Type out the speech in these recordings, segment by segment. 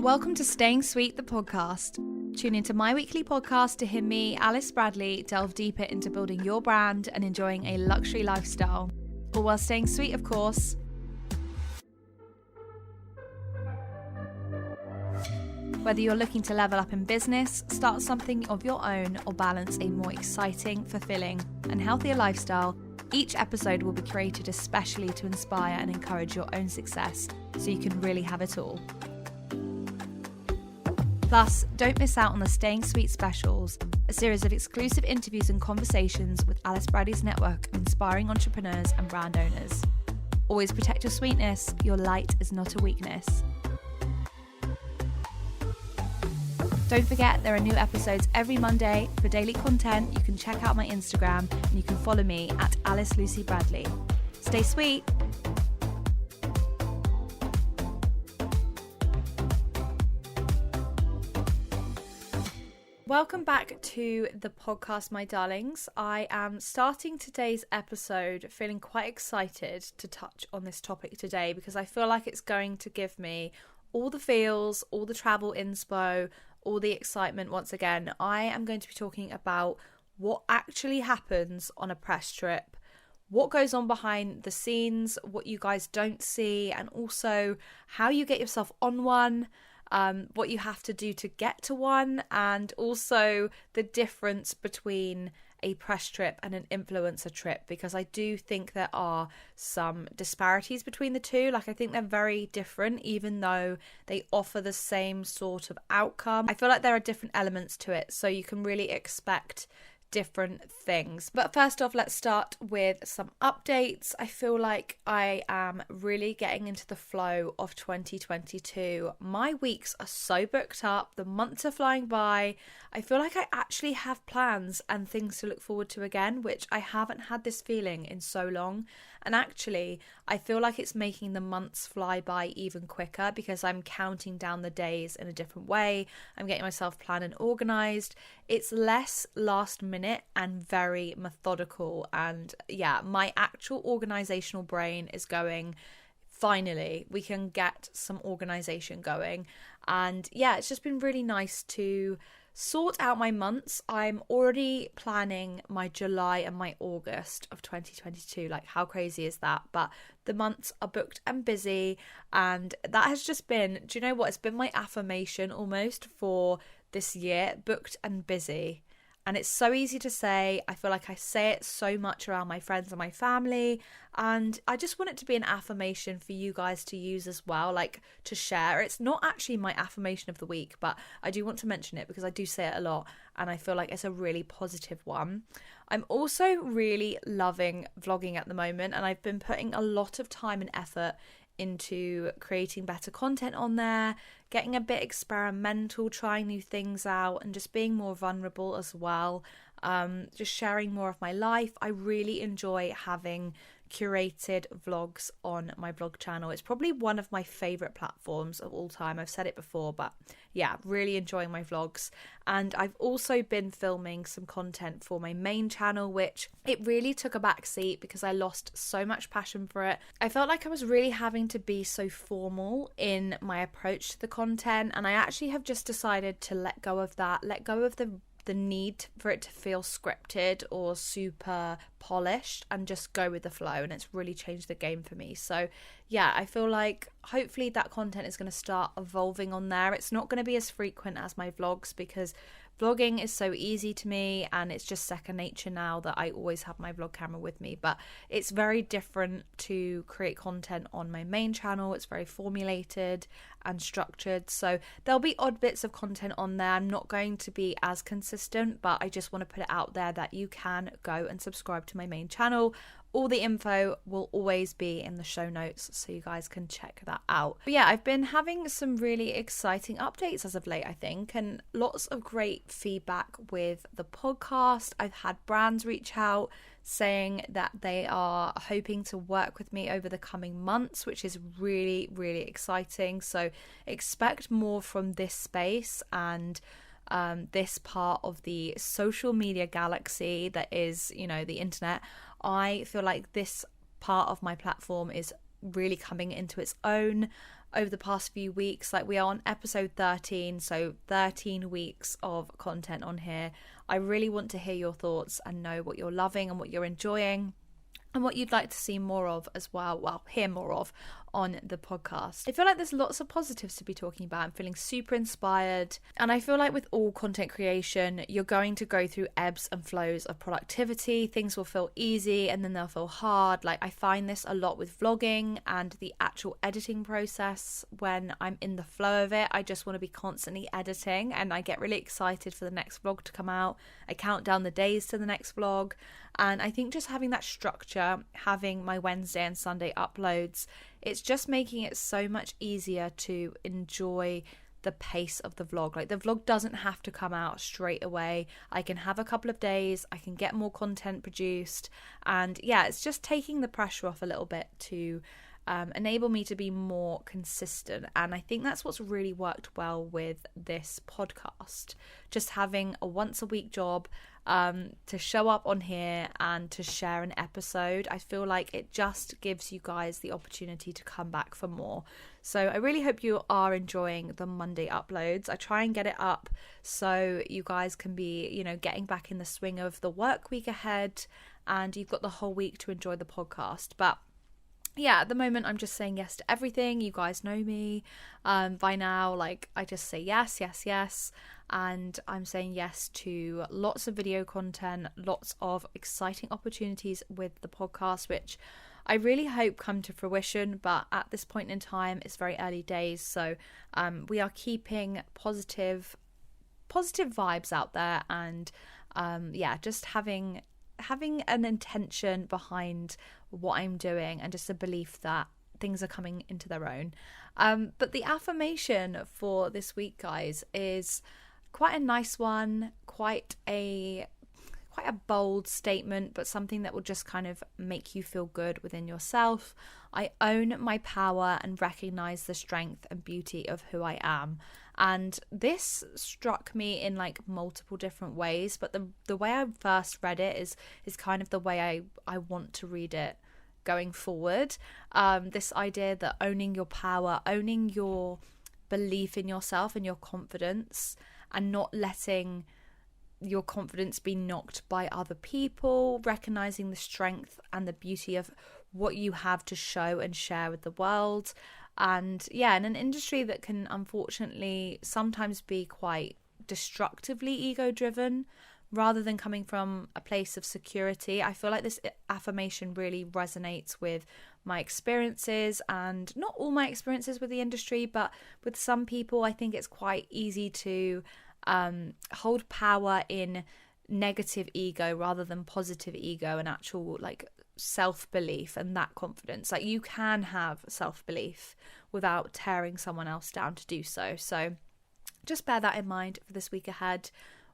Welcome to Staying Sweet, the podcast. Tune into my weekly podcast to hear me, Alice Bradley, delve deeper into building your brand and enjoying a luxury lifestyle. All while staying sweet, of course. Whether you're looking to level up in business, start something of your own, or balance a more exciting, fulfilling, and healthier lifestyle, each episode will be created especially to inspire and encourage your own success, so you can really have it all. Plus, don't miss out on the Staying Sweet specials, a series of exclusive interviews and conversations with Alice Bradley's network of inspiring entrepreneurs and brand owners. Always protect your sweetness, your light is not a weakness. Don't forget, there are new episodes every Monday. For daily content, you can check out my Instagram and you can follow me at alicelucybradley. Stay sweet! Welcome back to the podcast, my darlings. I am starting today's episode feeling quite excited to touch on this topic today because I feel like it's going to give me all the feels, all the travel inspo, all the excitement. Once again, I am going to be talking about what actually happens on a press trip, what goes on behind the scenes, what you guys don't see, and also how you get yourself on one, what you have to do to get to one, and also the difference between a press trip and an influencer trip, because I do think there are some disparities between the two. Like, I think they're very different, even though they offer the same sort of outcome. I feel like there are different elements to it, so you can really expect different things. But first off, let's start with some updates. I feel like I am really getting into the flow of 2022. My weeks are so booked up, the months are flying by. I feel like I actually have plans and things to look forward to again, which I haven't had this feeling in so long. And actually, I feel like it's making the months fly by even quicker because I'm counting down the days in a different way. I'm getting myself planned and organised. It's less last minute and very methodical. And yeah, my actual organisational brain is going, finally, we can get some organisation going. And yeah, it's just been really nice to sort out my months. I'm already planning my July and my August of 2022. Like, how crazy is that? But the months are booked and busy, and that has just been, do you know what? It's been my affirmation almost for this year, booked and busy. And it's so easy to say. I feel like I say it so much around my friends and my family. And I just want it to be an affirmation for you guys to use as well, like to share. It's not actually my affirmation of the week, but I do want to mention it because I do say it a lot. And I feel like it's a really positive one. I'm also really loving vlogging at the moment. And I've been putting a lot of time and effort into creating better content on there, getting a bit experimental, trying new things out, and just being more vulnerable as well. Just sharing more of my life. I really enjoy having curated vlogs on my vlog channel. It's probably one of my favorite platforms of all time. I've said it before, but yeah, really enjoying my vlogs. And I've also been filming some content for my main channel, which it really took a back seat because I lost so much passion for it. I felt like I was really having to be so formal in my approach to the content, and I actually have just decided to let go of that, let go of the need for it to feel scripted or super polished, and just go with the flow. And it's really changed the game for me. So yeah, I feel like hopefully that content is going to start evolving on there. It's not going to be as frequent as my vlogs because vlogging is so easy to me and it's just second nature now that I always have my vlog camera with me. But it's very different to create content on my main channel. It's very formulated and structured, so there'll be odd bits of content on there. I'm not going to be as consistent, but I just want to put it out there that you can go and subscribe to my main channel. All the info will always be in the show notes, so you guys can check that out. But yeah, I've been having some really exciting updates as of late, I think, and lots of great feedback with the podcast. I've had brands reach out saying that they are hoping to work with me over the coming months, which is really, really exciting. So expect more from this space and this part of the social media galaxy that is, you know, the internet. I feel like this part of my platform is really coming into its own. over the past few weeks. Like, we are on episode 13, so 13 weeks of content on here. I really want to hear your thoughts and know what you're loving and what you're enjoying and what you'd like to see more of as well, hear more of on the podcast. I feel like there's lots of positives to be talking about. I'm feeling super inspired, and I feel like with all content creation, you're going to go through ebbs and flows of productivity. Things will feel easy and then they'll feel hard. Like, I find this a lot with vlogging and the actual editing process. When I'm in the flow of it, I just want to be constantly editing, and I get really excited for the next vlog to come out. I count down the days to the next vlog, and I think just having that structure, having my Wednesday and Sunday uploads, it's just making it so much easier to enjoy the pace of the vlog. Like, the vlog doesn't have to come out straight away. I can have a couple of days, I can get more content produced, and yeah, it's just taking the pressure off a little bit to enable me to be more consistent. And I think that's what's really worked well with this podcast, just having a once a week job, to show up on here and to share an episode. I feel like it just gives you guys the opportunity to come back for more. So I really hope you are enjoying the Monday uploads. I try and get it up so you guys can be, getting back in the swing of the work week ahead, and you've got the whole week to enjoy the podcast. But yeah, at the moment, I'm just saying yes to everything. You guys know me by now. Like, I just say yes, yes, yes. And I'm saying yes to lots of video content, lots of exciting opportunities with the podcast, which I really hope come to fruition. But at this point in time, it's very early days. So we are keeping positive vibes out there. And just having an intention behind what I'm doing, and just a belief that things are coming into their own. But the affirmation for this week, guys, is quite a nice one, quite a bold statement, but something that will just kind of make you feel good within yourself. I own my power and recognize the strength and beauty of who I am. And this struck me in like multiple different ways, but the way I first read it is kind of the way I want to read it going forward. This idea that owning your power, owning your belief in yourself and your confidence, and not letting your confidence be knocked by other people, recognizing the strength and the beauty of what you have to show and share with the world. And yeah, in an industry that can unfortunately sometimes be quite destructively ego driven, rather than coming from a place of security, I feel like this affirmation really resonates with my experiences, and not all my experiences with the industry, but with some people, I think it's quite easy to hold power in negative ego rather than positive ego and actual like self-belief and that confidence. Like, you can have self-belief without tearing someone else down to do so. So just bear that in mind for this week ahead.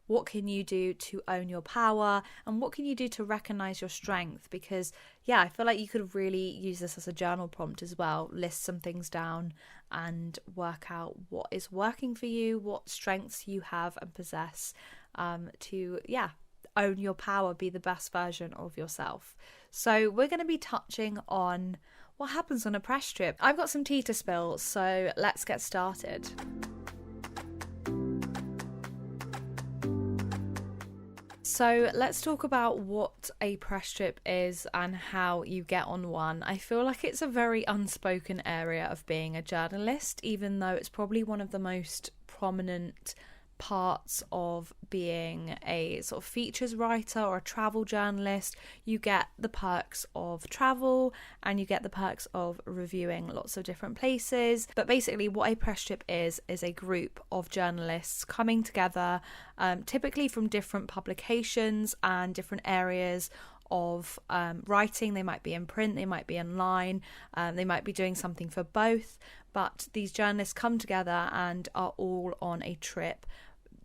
What can you do to own your power, and what can you do to recognize your strength? Because yeah, I feel like you could really use this as a journal prompt as well. List some things down and work out what is working for you, what strengths you have and possess, to own your power, be the best version of yourself. So we're going to be touching on what happens on a press trip. I've got some tea to spill, so let's get started. So let's talk about what a press trip is and how you get on one. I feel like it's a very unspoken area of being a journalist, even though it's probably one of the most prominent parts of being a sort of features writer or a travel journalist. You get the perks of travel and you get the perks of reviewing lots of different places. But basically what a press trip is a group of journalists coming together, typically from different publications and different areas of writing. They might be in print, they might be online, they might be doing something for both, but these journalists come together and are all on a trip.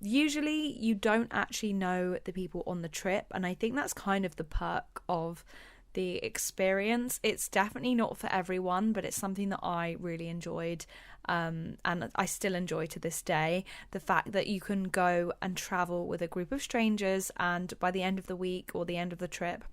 Usually you don't actually know the people on the trip, and I think that's kind of the perk of the experience. It's definitely not for everyone, but it's something that I really enjoyed, and I still enjoy to this day. The fact that you can go and travel with a group of strangers, and by the end of the week or the end of the trip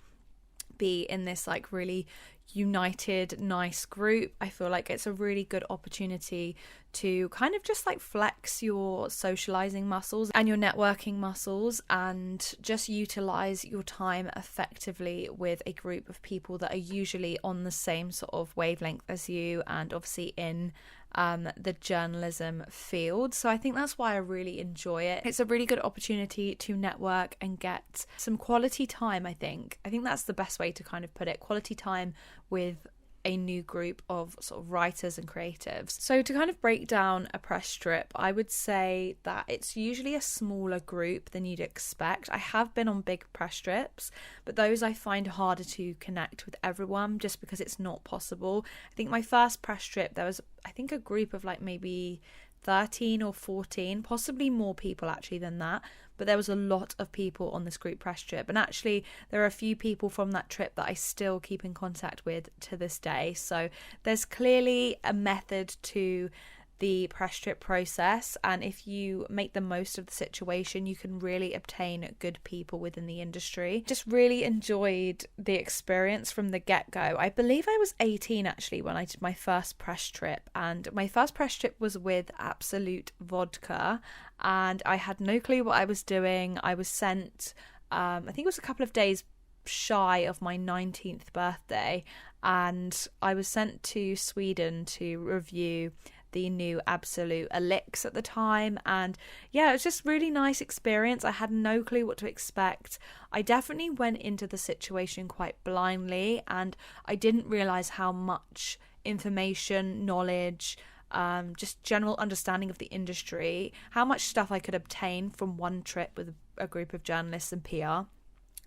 be in this like really united, nice group. I feel like it's a really good opportunity to kind of just like flex your socializing muscles and your networking muscles, and just utilize your time effectively with a group of people that are usually on the same sort of wavelength as you, and obviously in the journalism field. So I think that's why I really enjoy it. It's a really good opportunity to network and get some quality time. I think that's the best way to kind of put it, quality time with a new group of sort of writers and creatives. So to kind of break down a press trip, I would say that it's usually a smaller group than you'd expect. I have been on big press trips, but those I find harder to connect with everyone just because it's not possible. I think my first press trip, there was, I think, a group of like maybe 13 or 14, possibly more people actually than that, but there was a lot of people on this group press trip, and actually there are a few people from that trip that I still keep in contact with to this day. So there's clearly a method to the press trip process, and if you make the most of the situation, you can really obtain good people within the industry. Just really enjoyed the experience from the get-go. I believe I was 18 actually when I did my first press trip, and my first press trip was with Absolute Vodka, and I had no clue what I was doing. I was sent, I think it was a couple of days shy of my 19th birthday, and I was sent to Sweden to review the new Absolute Elix at the time, and yeah, it was just really nice experience. I had no clue what to expect. I definitely went into the situation quite blindly, and I didn't realize how much information, knowledge, just general understanding of the industry, how much stuff I could obtain from one trip with a group of journalists and PR.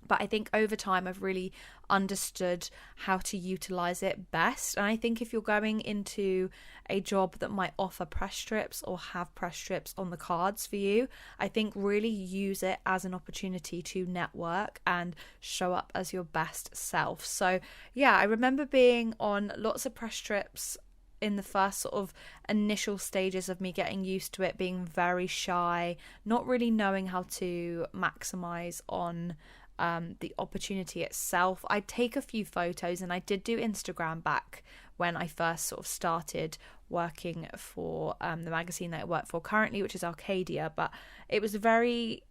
But I think over time I've really understood how to utilize it best. And I think if you're going into a job that might offer press trips or have press trips on the cards for you, I think really use it as an opportunity to network and show up as your best self. So yeah, I remember being on lots of press trips in the first sort of initial stages of me getting used to it, being very shy, not really knowing how to maximize on the opportunity itself. I'd take a few photos, and I did do Instagram back when I first sort of started working for the magazine that I work for currently, which is Arcadia. But it was a very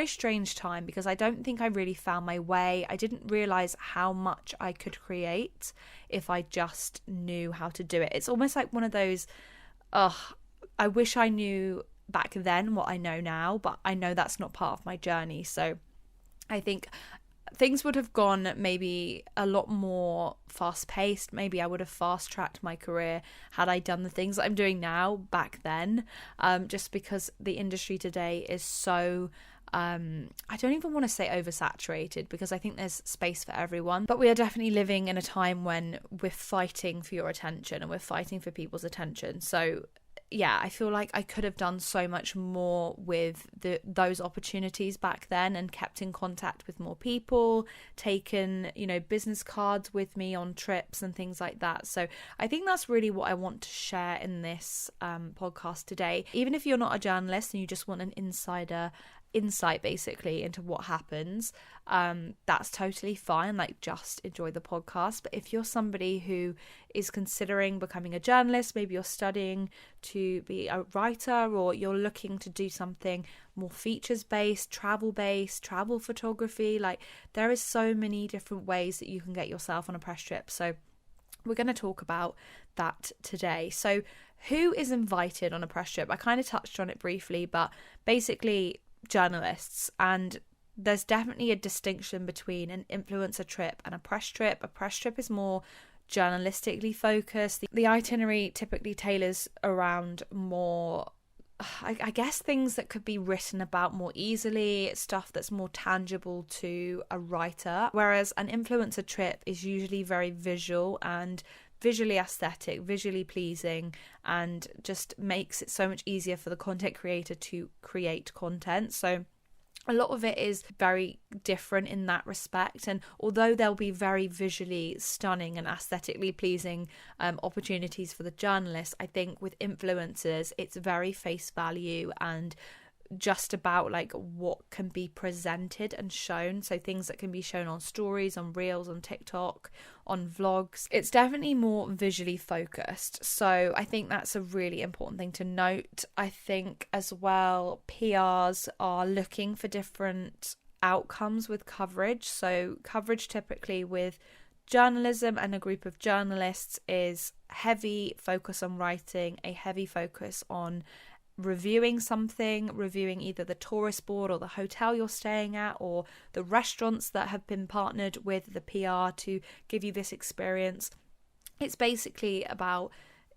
strange time because I don't think I really found my way. I didn't realize how much I could create if I just knew how to do it. It's almost like one of those, I wish I knew back then what I know now, but I know that's not part of my journey. So I think things would have gone maybe a lot more fast-paced. Maybe I would have fast-tracked my career had I done the things that I'm doing now back then, just because the industry today is so, I don't even want to say oversaturated, because I think there's space for everyone. But we are definitely living in a time when we're fighting for your attention and we're fighting for people's attention. So yeah, I feel like I could have done so much more with those opportunities back then, and kept in contact with more people, taken, business cards with me on trips and things like that. So I think that's really what I want to share in this podcast today. Even if you're not a journalist and you just want an insight basically into what happens, that's totally fine. Like, just enjoy the podcast. But if you're somebody who is considering becoming a journalist, maybe you're studying to be a writer, or you're looking to do something more features based, travel photography, like there is so many different ways that you can get yourself on a press trip. So we're going to talk about that today. So who is invited on a press trip? I kind of touched on it briefly, but basically journalists. And there's definitely a distinction between an influencer trip and a press trip. A press trip is more journalistically focused. The itinerary typically tailors around more, I guess, things that could be written about more easily, stuff that's more tangible to a writer, whereas an influencer trip is usually very visual and visually aesthetic, visually pleasing, and just makes it so much easier for the content creator to create content. So a lot of it is very different in that respect, and although there'll be very visually stunning and aesthetically pleasing opportunities for the journalists, I think with influencers it's very face value and just about like what can be presented and shown. So things that can be shown on stories, on reels, on TikTok, on vlogs. It's definitely more visually focused. So I think that's a really important thing to note. I think as well, PRs are looking for different outcomes with coverage. So coverage typically with journalism and a group of journalists is heavy focus on writing, a heavy focus on reviewing something, reviewing either the tourist board or the hotel you're staying at or the restaurants that have been partnered with the PR to give you this experience. It's basically about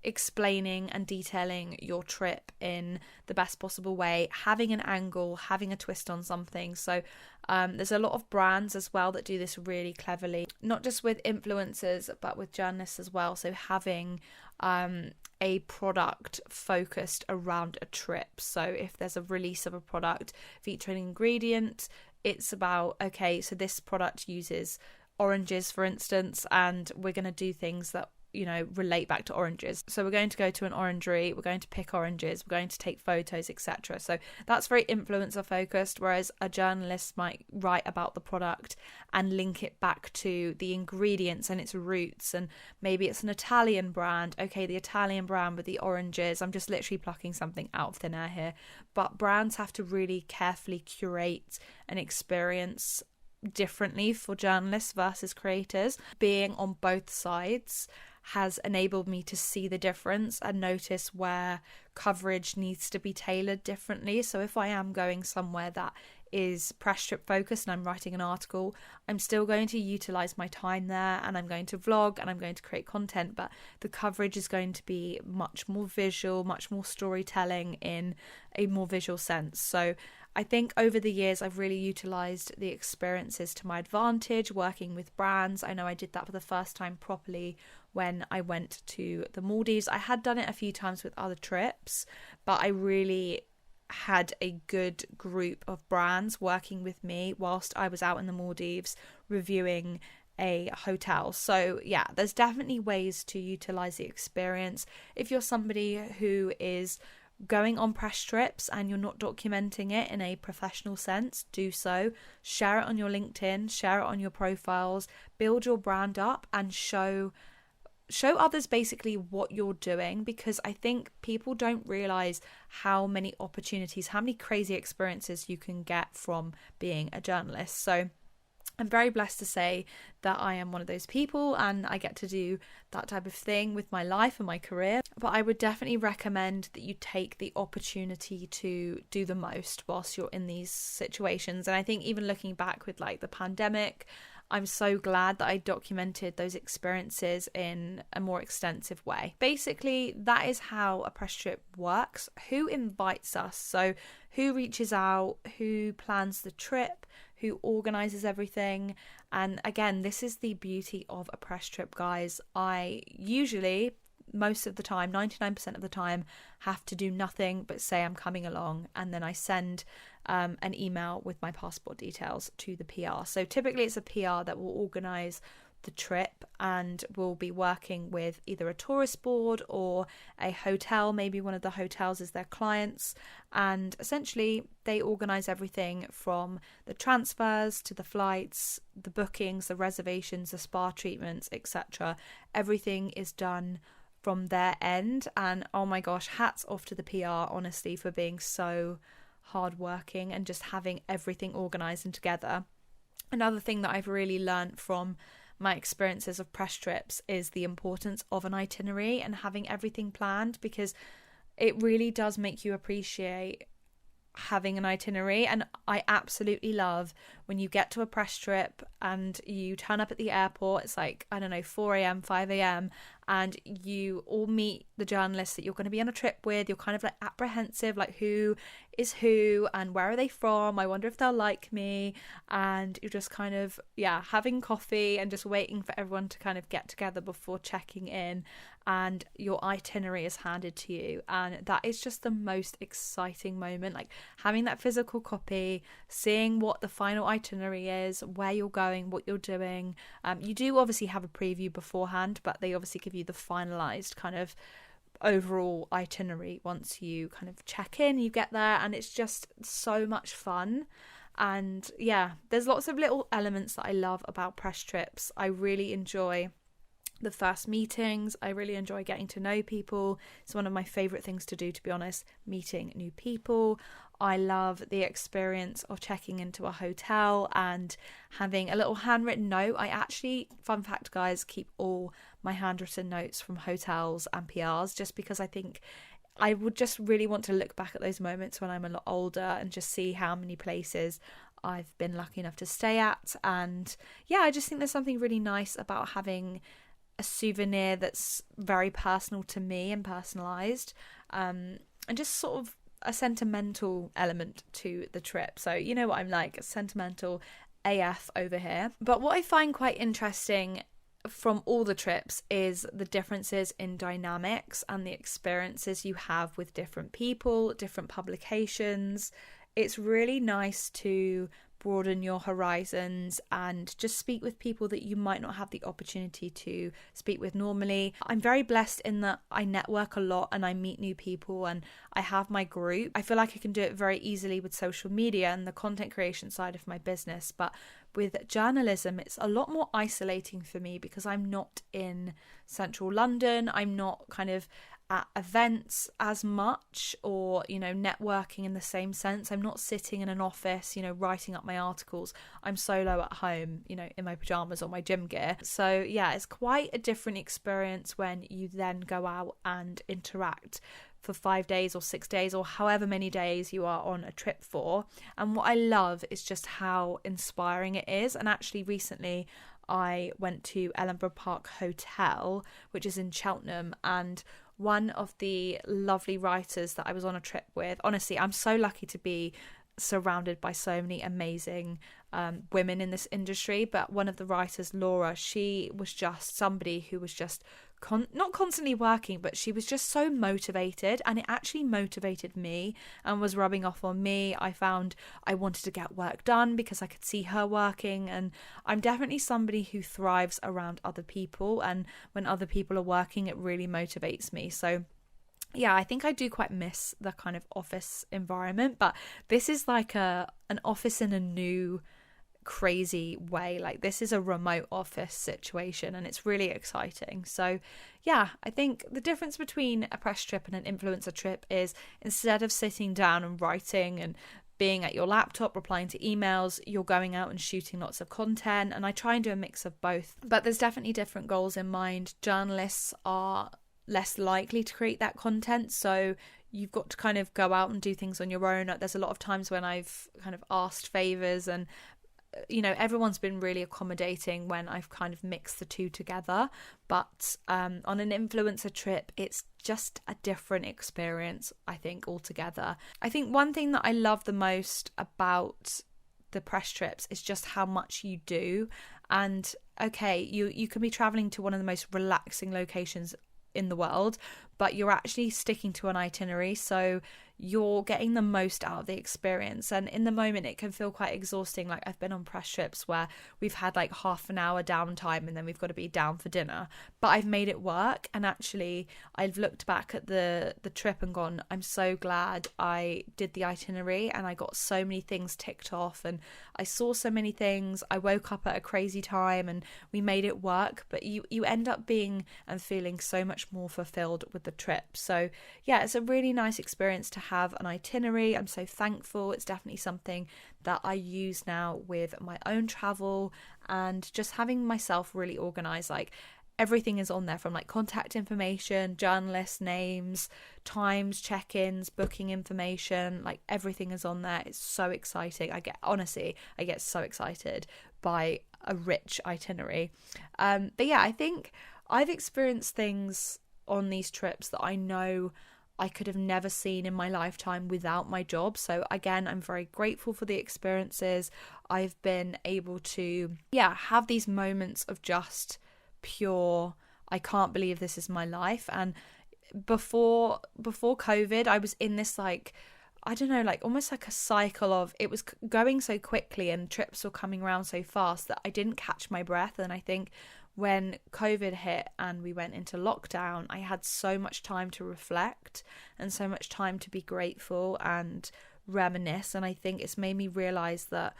explaining and detailing your trip in the best possible way, having an angle, having a twist on something. So there's a lot of brands as well that do this really cleverly, not just with influencers but with journalists as well. So having a product focused around a trip. So if there's a release of a product featuring an ingredient, it's about, okay, so this product uses oranges, for instance, and we're going to do things that, you know, relate back to oranges. So we're going to go to an orangery, we're going to pick oranges, we're going to take photos, etc. So that's very influencer focused, whereas a journalist might write about the product and link it back to the ingredients and its roots. And maybe it's an Italian brand. Okay, the Italian brand with the oranges. I'm just literally plucking something out of thin air here. But brands have to really carefully curate an experience differently for journalists versus creators. Being on both sides has enabled me to see the difference and notice where coverage needs to be tailored differently. So if I am going somewhere that is press strip focused and I'm writing an article, I'm still going to utilize my time there and I'm going to vlog and I'm going to create content, but the coverage is going to be much more visual, much more storytelling in a more visual sense. So I think over the years, I've really utilised the experiences to my advantage, working with brands. I know I did that for the first time properly when I went to the Maldives. I had done it a few times with other trips, but I really had a good group of brands working with me whilst I was out in the Maldives reviewing a hotel. So yeah, there's definitely ways to utilise the experience. If you're somebody who is going on press trips and you're not documenting it in a professional sense, do so. Share it on your LinkedIn, share it on your profiles, build your brand up and show others basically what you're doing, because I think people don't realize how many opportunities, how many crazy experiences you can get from being a journalist. So I'm very blessed to say that I am one of those people and I get to do that type of thing with my life and my career. But I would definitely recommend that you take the opportunity to do the most whilst you're in these situations. And I think even looking back with like the pandemic, I'm so glad that I documented those experiences in a more extensive way. Basically, that is how a press trip works. Who invites us? So who reaches out? Who plans the trip? Who organises everything? And again, this is the beauty of a press trip, guys. I usually, most of the time, 99% of the time, have to do nothing but say I'm coming along, and then I send an email with my passport details to the PR. So typically it's a PR that will organise the trip and will be working with either a tourist board or a hotel. Maybe one of the hotels is their clients, and essentially they organise everything from the transfers to the flights, the bookings, the reservations, the spa treatments, etc. Everything is done from their end, and oh my gosh, hats off to the PR, honestly, for being so hardworking and just having everything organised and together. Another thing that I've really learned from my experiences of press trips is the importance of an itinerary and having everything planned, because it really does make you appreciate having an itinerary. And I absolutely love when you get to a press trip and you turn up at the airport. It's like, I don't know, 4 a.m, 5 a.m, and you all meet the journalists that you're going to be on a trip with. You're kind of like apprehensive, like who is who and where are they from? I wonder if they'll like me. And you're just kind of, having coffee and just waiting for everyone to kind of get together before checking in, and your itinerary is handed to you. And that is just the most exciting moment, like having that physical copy, seeing what the final itinerary is, where you're going, what you're doing. You do obviously have a preview beforehand, but they obviously give you the finalized kind of overall itinerary once you kind of check in, you get there, and it's just so much fun. And yeah, there's lots of little elements that I love about press trips. I really enjoy the first meetings. I really enjoy getting to know people. It's one of my favourite things to do, to be honest, meeting new people. I love the experience of checking into a hotel and having a little handwritten note. I actually, fun fact guys, keep all my handwritten notes from hotels and PRs, just because I think I would just really want to look back at those moments when I'm a lot older and just see how many places I've been lucky enough to stay at. And yeah, I just think there's something really nice about having a souvenir that's very personal to me and personalised, and just sort of a sentimental element to the trip. So you know what I'm like, sentimental AF over here. But what I find quite interesting from all the trips is the differences in dynamics and the experiences you have with different people, different publications. It's really nice to broaden your horizons and just speak with people that you might not have the opportunity to speak with normally. I'm very blessed in that I network a lot and I meet new people and I have my group. I feel like I can do it very easily with social media and the content creation side of my business, but with journalism it's a lot more isolating for me because I'm not in central London. I'm not kind of at events as much, or networking in the same sense. I'm not sitting in an office writing up my articles. I'm solo at home in my pajamas or my gym gear. So yeah, it's quite a different experience when you then go out and interact for 5 days or 6 days or however many days you are on a trip for. And what I love is just how inspiring it is. And actually recently I went to Ellenborough Park Hotel, which is in Cheltenham, and one of the lovely writers that I was on a trip with, honestly, I'm so lucky to be surrounded by so many amazing women in this industry, but one of the writers, Laura, she was just somebody who was just not constantly working, but she was just so motivated, and it actually motivated me and was rubbing off on me. I found I wanted to get work done because I could see her working, and I'm definitely somebody who thrives around other people, and when other people are working it really motivates me. So yeah, I think I do quite miss the kind of office environment, but this is like an office in a new crazy way. Like, this is a remote office situation and it's really exciting. So yeah, I think the difference between a press trip and an influencer trip is, instead of sitting down and writing and being at your laptop replying to emails, you're going out and shooting lots of content, and I try and do a mix of both, but there's definitely different goals in mind. Journalists are less likely to create that content, so you've got to kind of go out and do things on your own. There's a lot of times when I've kind of asked favors, and everyone's been really accommodating when I've kind of mixed the two together. But on an influencer trip, it's just a different experience, I think, altogether. I think one thing that I love the most about the press trips is just how much you do. And okay, you can be traveling to one of the most relaxing locations in the world, but you're actually sticking to an itinerary, so you're getting the most out of the experience. And in the moment it can feel quite exhausting. Like, I've been on press trips where we've had like half an hour downtime and then we've got to be down for dinner, but I've made it work. And actually I've looked back at the trip and gone, I'm so glad I did the itinerary and I got so many things ticked off and I saw so many things. I woke up at a crazy time and we made it work. But you end up being and feeling so much more fulfilled with the trip. So yeah, it's a really nice experience to have an itinerary. I'm so thankful. It's definitely something that I use now with my own travel, and just having myself really organized. Like, everything is on there, from like contact information, journalist names, times, check-ins, booking information, like everything is on there. It's so exciting. I get so excited by a rich itinerary. But yeah, I think I've experienced things on these trips that I know I could have never seen in my lifetime without my job. So again, I'm very grateful for the experiences. I've been able to have these moments of just pure, I can't believe this is my life. And before COVID, I was in this like, I don't know, like almost like a cycle of, it was going so quickly and trips were coming around so fast that I didn't catch my breath. And I think when COVID hit and we went into lockdown, I had so much time to reflect and so much time to be grateful and reminisce. And I think it's made me realize that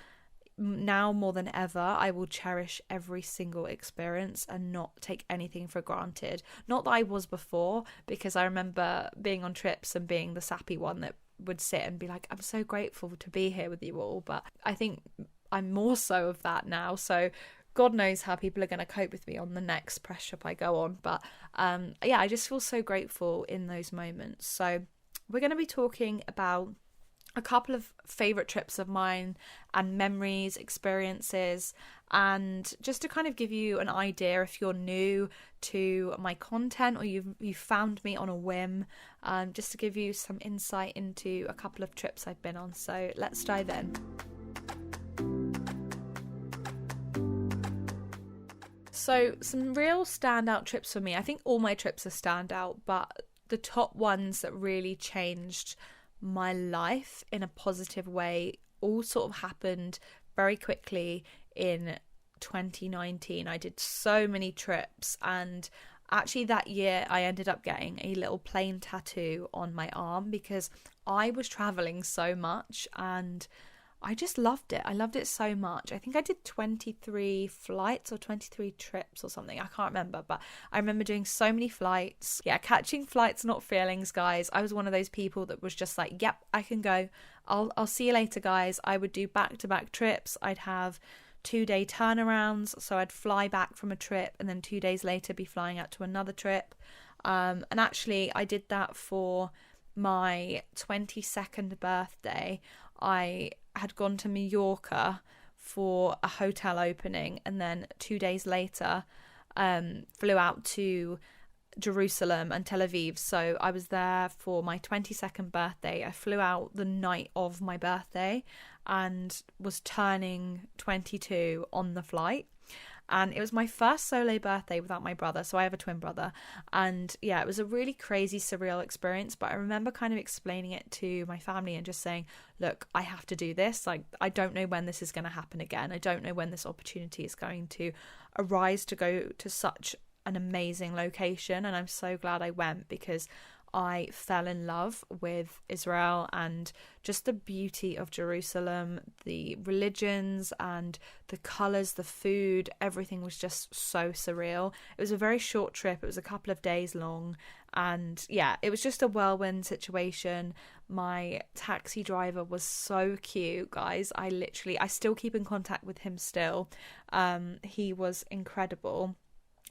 now more than ever, I will cherish every single experience and not take anything for granted. Not that I was before, because I remember being on trips and being the sappy one that would sit and be like, I'm so grateful to be here with you all. But I think I'm more so of that now. So God knows how people are going to cope with me on the next press trip I go on. But yeah, I just feel so grateful in those moments. So we're going to be talking about a couple of favourite trips of mine and memories, experiences, and just to kind of give you an idea if you're new to my content or you've found me on a whim, just to give you some insight into a couple of trips I've been on. So let's dive in. So some real standout trips for me. I think all my trips are standout, but the top ones that really changed my life in a positive way all sort of happened very quickly in 2019. I did so many trips, and actually that year I ended up getting a little plain tattoo on my arm because I was traveling so much and I just loved it. I loved it so much. I think I did 23 flights or 23 trips or something. I can't remember, but I remember doing so many flights. Yeah, catching flights, not feelings, guys. I was one of those people that was just like, yep, I can go. I'll see you later, guys. I would do back-to-back trips. I'd have 2-day turnarounds. So I'd fly back from a trip and then 2 days later be flying out to another trip. And actually, I did that for my 22nd birthday. I had gone to Mallorca for a hotel opening, and then 2 days later flew out to Jerusalem and Tel Aviv. So I was there for my 22nd birthday. I flew out the night of my birthday and was turning 22 on the flight. And it was my first solo birthday without my brother. So I have a twin brother. And yeah, it was a really crazy, surreal experience. But I remember kind of explaining it to my family and just saying, look, I have to do this. Like, I don't know when this is going to happen again. I don't know when this opportunity is going to arise to go to such an amazing location. And I'm so glad I went because I fell in love with Israel and just the beauty of Jerusalem, the religions and the colours, the food, everything was just so surreal. It was a very short trip. It was a couple of days long. And yeah, it was just a whirlwind situation. My taxi driver was so cute, guys. I still keep in contact with him still. He was incredible.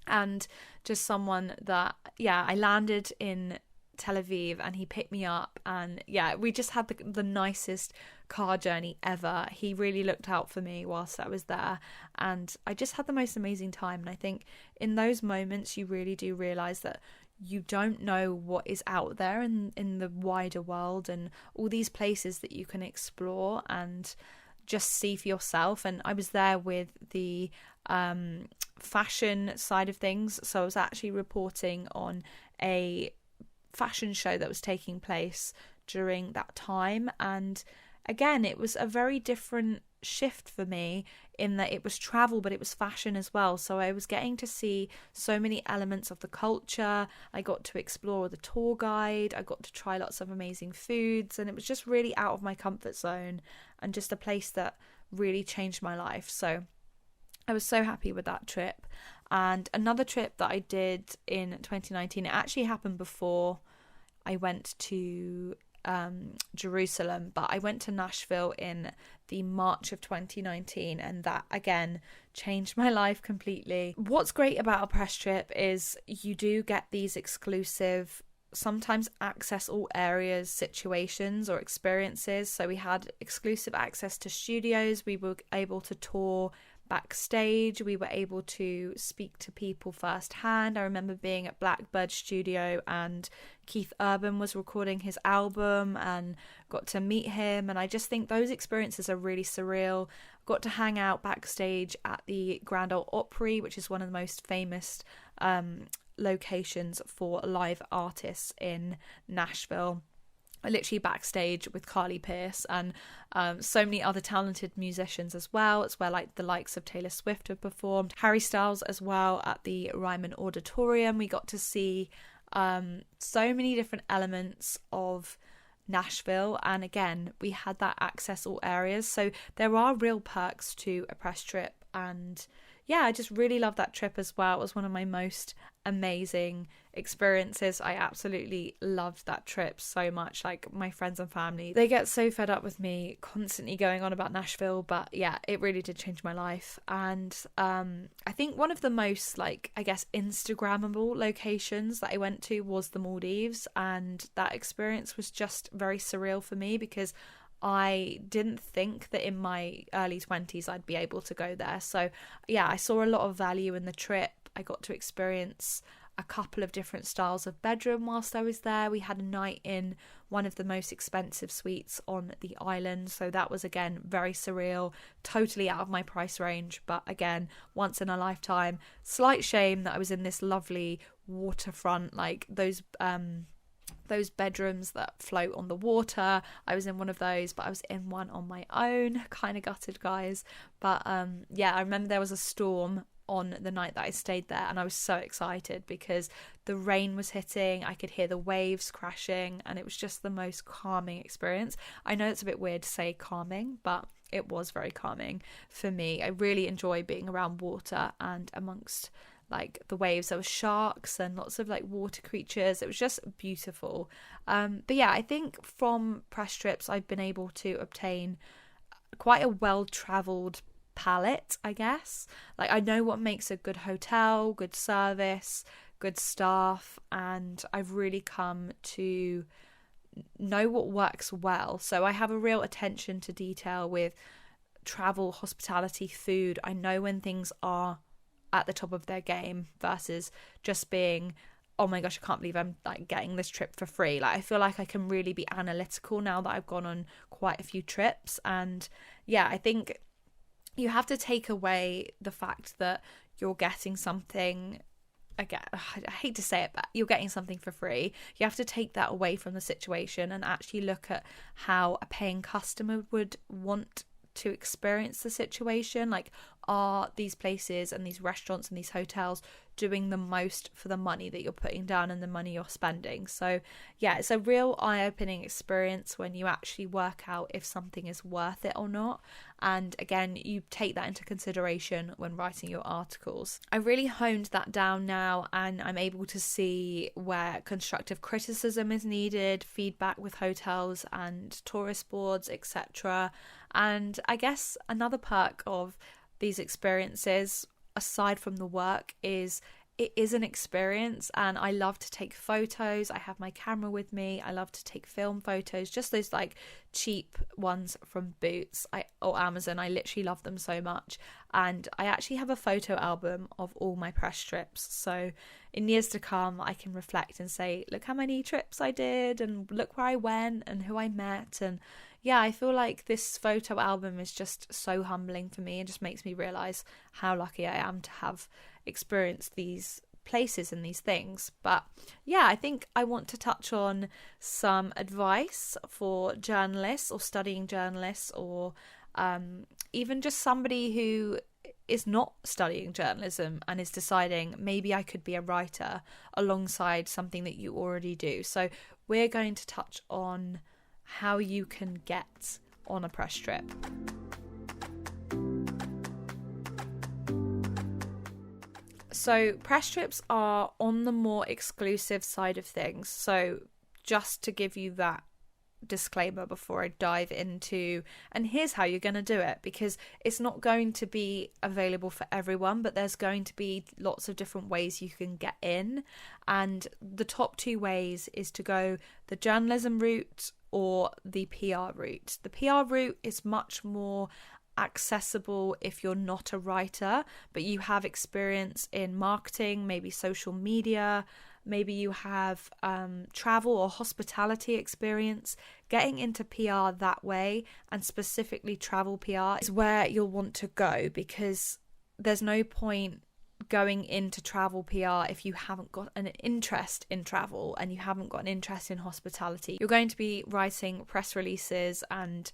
And just someone that, yeah, I landed in Tel Aviv and he picked me up, and yeah, we just had the nicest car journey ever. He really looked out for me whilst I was there, and I just had the most amazing time. And I think in those moments you really do realize that you don't know what is out there in the wider world and all these places that you can explore and just see for yourself. And I was there with the fashion side of things, so I was actually reporting on a fashion show that was taking place during that time. And again, it was a very different shift for me in that it was travel, but it was fashion as well. So I was getting to see so many elements of the culture. I got to explore with a tour guide. I got to try lots of amazing foods, and it was just really out of my comfort zone and just a place that really changed my life. So I was so happy with that trip. And another trip that I did in 2019, it actually happened before I went to Jerusalem, but I went to Nashville in the March of 2019, and that again changed my life completely. What's great about a press trip is you do get these exclusive, sometimes access all areas, situations or experiences. So we had exclusive access to studios. We were able to tour backstage. We were able to speak to people firsthand. I remember being at Blackbird Studio and Keith Urban was recording his album and got to meet him. And I just think those experiences are really surreal. Got to hang out backstage at the Grand Ole Opry, which is one of the most famous locations for live artists in Nashville. literally backstage with Carly Pearce and so many other talented musicians as well. It's where like the likes of Taylor Swift have performed, Harry Styles as well at the Ryman Auditorium. We got to see so many different elements of Nashville, and again we had that access all areas, so there are real perks to a press trip. And yeah, I just really love that trip as well. It was one of my most amazing experiences. I absolutely loved that trip so much. Like, my friends and family, they get so fed up with me constantly going on about Nashville, but yeah, it really did change my life. And I think one of the most, like, I guess, Instagrammable locations that I went to was the Maldives, and that experience was just very surreal for me because I didn't think that in my early 20s I'd be able to go there. So yeah, I saw a lot of value in the trip. I got to experience a couple of different styles of bedroom whilst I was there. We had a night in one of the most expensive suites on the island, so that was again very surreal, totally out of my price range, but again, once in a lifetime. Slight shame that I was in this lovely waterfront, like those bedrooms that float on the water. I was in one of those, but I was in one on my own. Kind of gutted, guys. But yeah, I remember there was a storm on the night that I stayed there, and I was so excited because the rain was hitting, I could hear the waves crashing, and it was just the most calming experience. I know it's a bit weird to say calming, but it was very calming for me. I really enjoy being around water and amongst like the waves. There were sharks and lots of like water creatures. It was just beautiful. But yeah, I think from press trips I've been able to obtain quite a well-traveled palette, I guess. Like, I know what makes a good hotel, good service, good staff, and I've really come to know what works well. So I have a real attention to detail with travel, hospitality, food. I know when things are at the top of their game versus just being, oh my gosh, I can't believe I'm like getting this trip for free. Like, I feel like I can really be analytical now that I've gone on quite a few trips. And yeah, I think you have to take away the fact that you're getting something, again, I hate to say it, but you're getting something for free. You have to take that away from the situation and actually look at how a paying customer would want to experience the situation. Like, are these places and these restaurants and these hotels doing the most for the money that you're putting down and the money you're spending? So yeah, it's a real eye-opening experience when you actually work out if something is worth it or not. And again, you take that into consideration when writing your articles. I really honed that down now, and I'm able to see where constructive criticism is needed, feedback with hotels and tourist boards, etc. And I guess another perk of these experiences, aside from the work, is it is an experience, and I love to take photos. I have my camera with me. I love to take film photos, just those like cheap ones from Boots or Amazon. I literally love them so much, and I actually have a photo album of all my press trips, so in years to come I can reflect and say, look how many trips I did, and look where I went and who I met. And yeah, I feel like this photo album is just so humbling for me and just makes me realise how lucky I am to have experienced these places and these things. But yeah, I think I want to touch on some advice for journalists or studying journalists, or even just somebody who is not studying journalism and is deciding maybe I could be a writer alongside something that you already do. So we're going to touch on how you can get on a press trip. So press trips are on the more exclusive side of things. So just to give you that disclaimer before I dive into, and here's how you're going to do it, because it's not going to be available for everyone, but there's going to be lots of different ways you can get in. And the top two ways is to go the journalism route or the PR route. The PR route is much more accessible if you're not a writer, but you have experience in marketing, maybe social media, maybe you have travel or hospitality experience. Getting into PR that way, and specifically travel PR, is where you'll want to go, because there's no point going into travel PR if you haven't got an interest in travel and you haven't got an interest in hospitality. You're going to be writing press releases and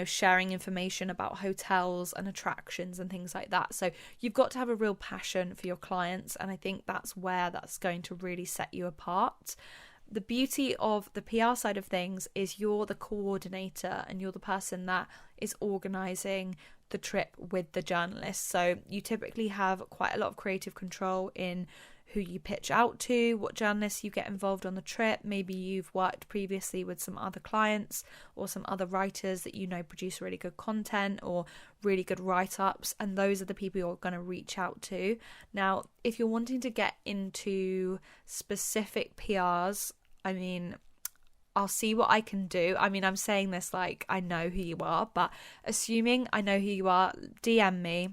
sharing information about hotels and attractions and things like that. So you've got to have a real passion for your clients, and I think that's where that's going to really set you apart. The beauty of the PR side of things is you're the coordinator and you're the person that is organising the trip with the journalist. So you typically have quite a lot of creative control in who you pitch out to, what journalists you get involved on the trip. Maybe you've worked previously with some other clients or some other writers that produce really good content or really good write-ups, and those are the people you're going to reach out to. Now, if you're wanting to get into specific PRs, I'll see what I can do. I'm saying this like I know who you are, but assuming I know who you are, DM me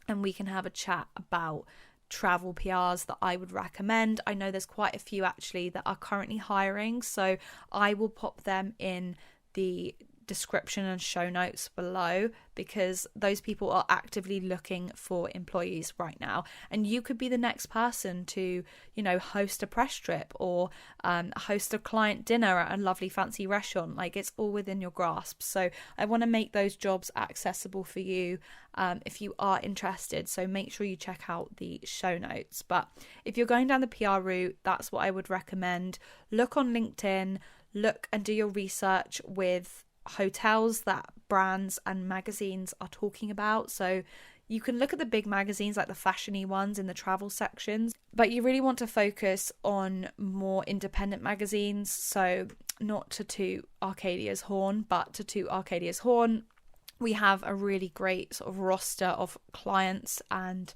and we can have a chat about travel PRs that I would recommend. I know there's quite a few actually that are currently hiring, so I will pop them in the description and show notes below, because those people are actively looking for employees right now, and you could be the next person to host a press trip or host a client dinner at a lovely fancy restaurant. Like, it's all within your grasp. So I want to make those jobs accessible for you if you are interested, so make sure you check out the show notes. But if you're going down the PR route, that's what I would recommend. Look on LinkedIn, look and do your research with hotels that brands and magazines are talking about. So you can look at the big magazines like the fashiony ones in the travel sections, but you really want to focus on more independent magazines. So not to toot Arcadia's horn, but to toot Arcadia's horn, we have a really great sort of roster of clients and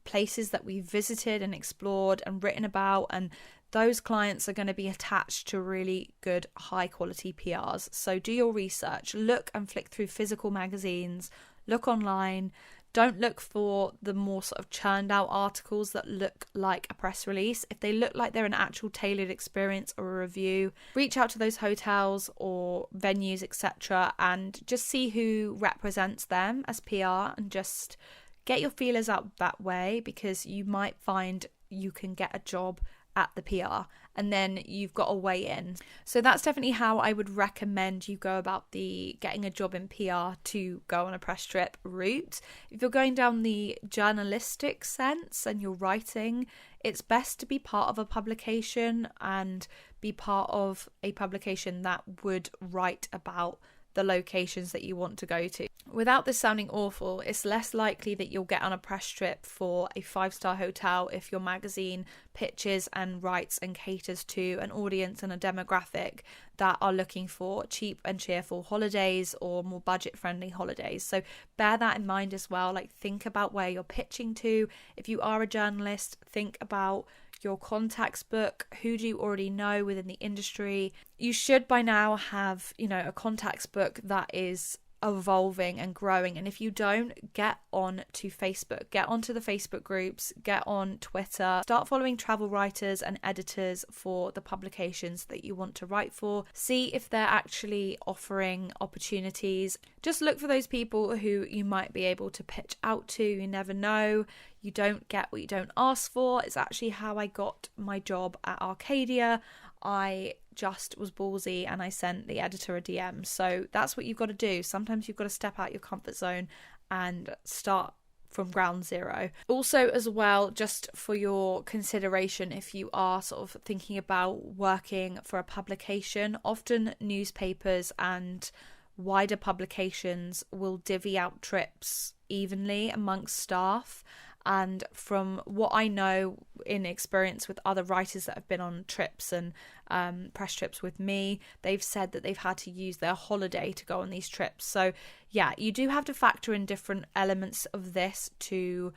places that we've visited and explored and written about, and those clients are going to be attached to really good high quality PRs. So do your research, look and flick through physical magazines, look online. Don't look for the more sort of churned out articles that look like a press release. If they look like they're an actual tailored experience or a review, reach out to those hotels or venues, etc., and just see who represents them as PR and just get your feelers out that way, because you might find you can get a job at the PR and then you've got a way in. So that's definitely how I would recommend you go about the getting a job in PR to go on a press trip route. If you're going down the journalistic sense and you're writing, it's best to be part of a publication and be part of a publication that would write about the locations that you want to go to. Without this sounding awful, it's less likely that you'll get on a press trip for a 5-star hotel if your magazine pitches and writes and caters to an audience and a demographic that are looking for cheap and cheerful holidays or more budget-friendly holidays. So bear that in mind as well. Like, think about where you're pitching to. If you are a journalist, think about your contacts book. Who do you already know within the industry? You should by now have, a contacts book that is evolving and growing. And if you don't, get on to Facebook, get onto the Facebook groups, get on Twitter, start following travel writers and editors for the publications that you want to write for. See if they're actually offering opportunities. Just look for those people who you might be able to pitch out to. You never know. You don't get what you don't ask for. It's actually how I got my job at Arcadia. I just was ballsy and I sent the editor a DM. So that's what you've got to do. Sometimes you've got to step out your comfort zone and start from ground zero. Also, as well, just for your consideration, if you are sort of thinking about working for a publication, often newspapers and wider publications will divvy out trips evenly amongst staff. And from what I know in experience with other writers that have been on trips and press trips with me, they've said that they've had to use their holiday to go on these trips. So yeah, you do have to factor in different elements of this to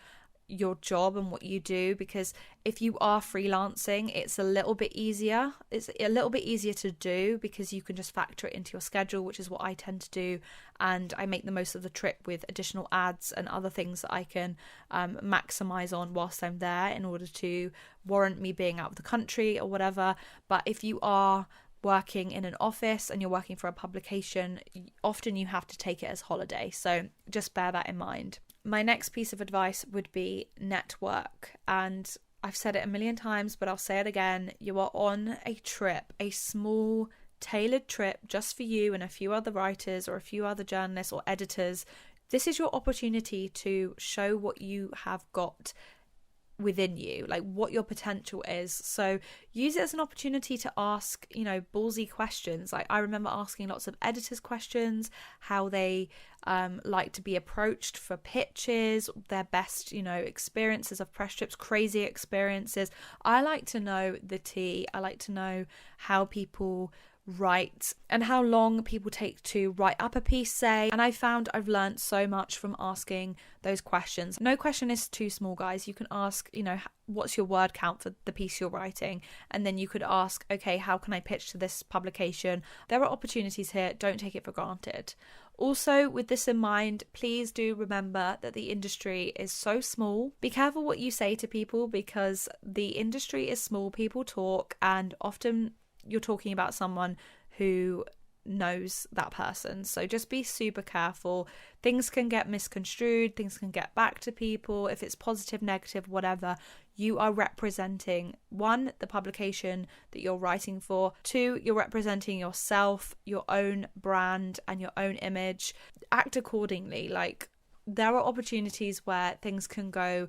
your job and what you do, because if you are freelancing, it's a little bit easier. It's a little bit easier to do because you can just factor it into your schedule, which is what I tend to do, and I make the most of the trip with additional ads and other things that I can maximize on whilst I'm there in order to warrant me being out of the country or whatever. But if you are working in an office and you're working for a publication, often you have to take it as holiday, so just bear that in mind. my next piece of advice would be network. And I've said it a million times, but I'll say it again. You are on a trip, a small tailored trip just for you and a few other writers or a few other journalists or editors. This is your opportunity to show what you have got within you, like what your potential is. So use it as an opportunity to ask, ballsy questions. Like I remember asking lots of editors questions, how they like to be approached for pitches, their best, experiences of press trips, crazy experiences. I like to know the tea. I like to know how people write and how long people take to write up a piece, say. And I found I've learned so much from asking those questions. No question is too small, guys. You can ask, what's your word count for the piece you're writing? And then you could ask, okay, how can I pitch to this publication? There are opportunities here. Don't take it for granted. Also, with this in mind, please do remember that the industry is so small. Be careful what you say to people, because the industry is small. People talk, and often you're talking about someone who knows that person. So just be super careful. Things can get misconstrued, things can get back to people. If it's positive, negative, whatever, you are representing, 1, the publication that you're writing for, 2, you're representing yourself, your own brand and your own image. Act accordingly. Like, there are opportunities where things can go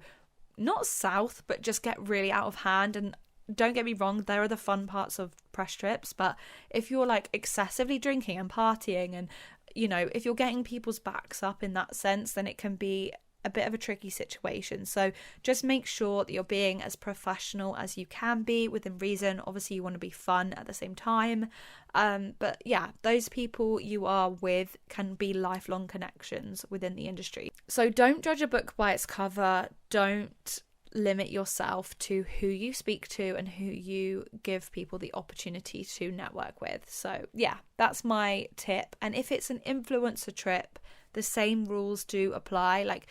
not south, but just get really out of hand. And don't get me wrong, there are the fun parts of press trips, but if you're like excessively drinking and partying and, if you're getting people's backs up in that sense, then it can be a bit of a tricky situation. So just make sure that you're being as professional as you can be within reason. Obviously, you want to be fun at the same time. But yeah, those people you are with can be lifelong connections within the industry. So don't judge a book by its cover. Don't limit yourself to who you speak to and who you give people the opportunity to network with. So yeah, that's my tip. And if it's an influencer trip, the same rules do apply. Like,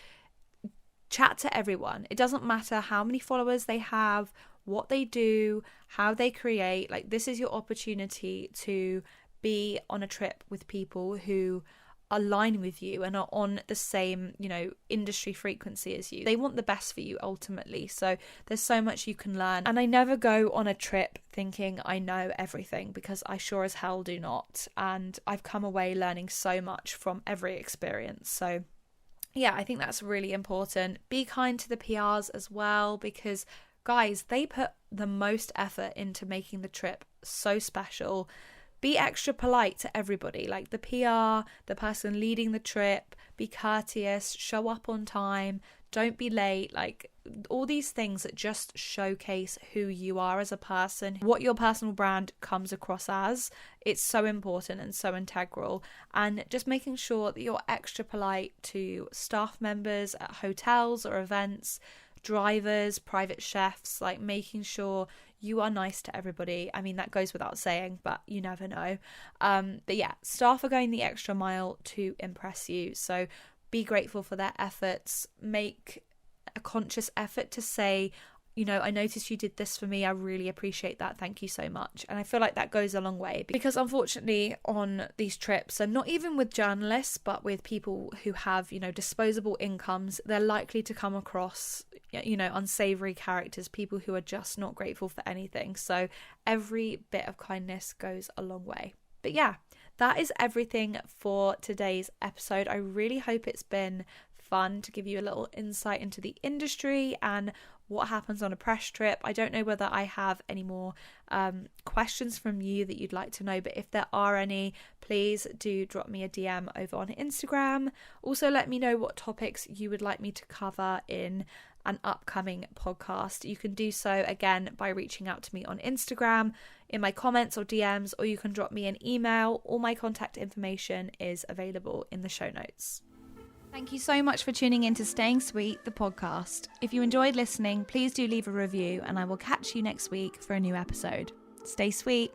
chat to everyone. It doesn't matter how many followers they have, what they do, how they create. Like, this is your opportunity to be on a trip with people who align with you and are on the same, industry frequency as you. They want the best for you ultimately. So there's so much you can learn. And I never go on a trip thinking I know everything, because I sure as hell do not. And I've come away learning so much from every experience. So yeah, I think that's really important. Be kind to the PRs as well, because guys, they put the most effort into making the trip so special. Be extra polite to everybody, like the PR, the person leading the trip. Be courteous, show up on time, don't be late. Like, all these things that just showcase who you are as a person, what your personal brand comes across as. It's so important and so integral. And just making sure that you're extra polite to staff members at hotels or events, drivers, private chefs, like making sure you are nice to everybody. I mean, that goes without saying, but you never know. But yeah, staff are going the extra mile to impress you. So be grateful for their efforts. Make a conscious effort to say, I noticed you did this for me. I really appreciate that. Thank you so much. And I feel like that goes a long way, because unfortunately on these trips, and not even with journalists, but with people who have, disposable incomes, they're likely to come across, unsavory characters, people who are just not grateful for anything. So every bit of kindness goes a long way. But yeah, that is everything for today's episode. I really hope it's been fun to give you a little insight into the industry and what happens on a press trip. I don't know whether I have any more questions from you that you'd like to know, but if there are any, please do drop me a DM over on Instagram. Also, let me know what topics you would like me to cover in an upcoming podcast. You can do so again by reaching out to me on Instagram in my comments or DMs, or you can drop me an email. All my contact information is available in the show notes. Thank you so much for tuning in to Staying Sweet, the podcast. If you enjoyed listening, please do leave a review, and I will catch you next week for a new episode. Stay sweet.